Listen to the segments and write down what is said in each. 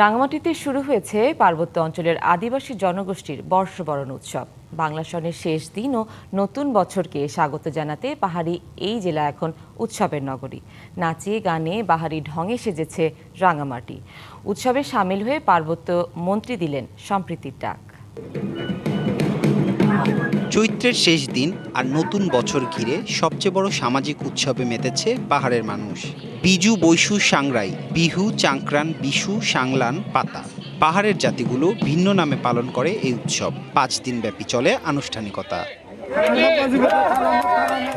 রাঙামাটিতে শুরু হয়েছে পার্বত্য অঞ্চলের আদিবাসী জনগোষ্ঠীর বর্ষবরণ উৎসব। বাংলা সনের শেষ দিন ও নতুন বছরকে স্বাগত জানাতে পাহাড়ি এই জেলা এখন উৎসবের নগরী। নাচে গানে বাহারি ঢঙে সেজেছে রাঙামাটি। উৎসবে সামিল হয়ে পার্বত্য মন্ত্রী দিলেন সম্প্রীতির ডাক। চৈত্রের শেষ দিন আর নতুন বছর ঘিরে সবচেয়ে বড় সামাজিক উৎসবে মেতেছে পাহাড়ের মানুষ। বিজু, বৈশু, সাংরাই, বিহু, চাংক্রান, বিশু, সাংলান, পাতা। পাহাড়ের জাতিগুলো ভিন্ন নামে পালন করে এই উৎসব। 5 দিন ব্যাপী চলে আনুষ্ঠানিকতা।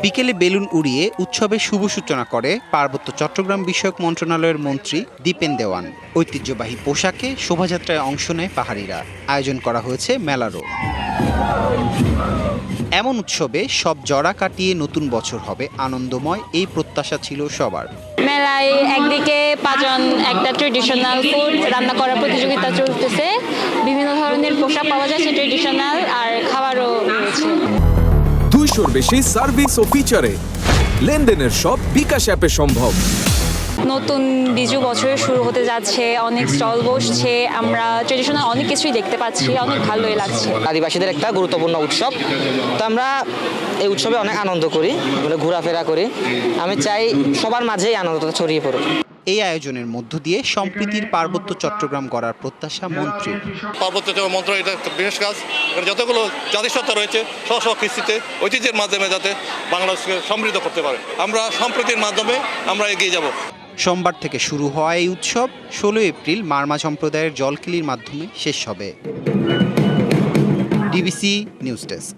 বিকেলে বেলুন উড়িয়ে উৎসবের শুভ সূচনা করে পার্বত্য চট্টগ্রাম বিষয়ক মন্ত্রণালয়ের মন্ত্রী দীপেন দেওয়ান। ঐতিহ্যবাহী পোশাকে শোভাযাত্রায় অংশ নেয় পাহাড়িরা। আয়োজন করা হয়েছে মেলারও। এমন উৎসবে সব জড়া কাটিয়ে নতুন বছর হবে আনন্দময়, এই প্রত্যাশা ছিল সবার। মেলায় একদিকে পাঁচজন একটা ট্রেডিশনাল ফুড রান্না করার প্রতিযোগিতা চলতেছে, বিভিন্ন ধরনের পোশাক পাওয়া যায়, সে ট্রেডিশনাল আর খাবারও রয়েছে। 200-র বেশি সার্ভিস ও ফিচারে লেনদেনের সব বিকাশ অ্যাপে সম্ভব। নতুন বিজু বছরের শুরু হতে যাচ্ছে, অনেক স্টল বসছে, আমরা ট্রেডিশনাল অনেক কিছুই দেখতে পাচ্ছি, অনেক ভালোই লাগছে। আদিবাসীদের একটা গুরুত্বপূর্ণ উৎসব, তো আমরা এই উৎসবে অনেক আনন্দ করি, ঘোরাফেরা করি। আমি চাই সবার মাঝেই আনন্দটা ছড়িয়ে পড়ুক। এই আয়োজনের মধ্য দিয়ে সম্প্রীতির পার্বত্য চট্টগ্রাম গড়ার প্রত্যাশা মন্ত্রীর। পার্বত্য চট্টগ্রাম মন্ত্রণালয় এটা একটা বিশেষ কাজ। যতগুলো জাতিসত্তা রয়েছে স্ব কৃষ্টিতে ঐতিহ্যের মাধ্যমে যাতে বাংলাদেশকে সমৃদ্ধ করতে পারে, আমরা সম্প্রীতির মাধ্যমে আমরা এগিয়ে যাব। সোমবার থেকে শুরু হওয়া এই উৎসব 16 এপ্রিল মারমা সম্প্রদায়ের জলকিলির মাধ্যমে শেষ হবে। DBC news desk.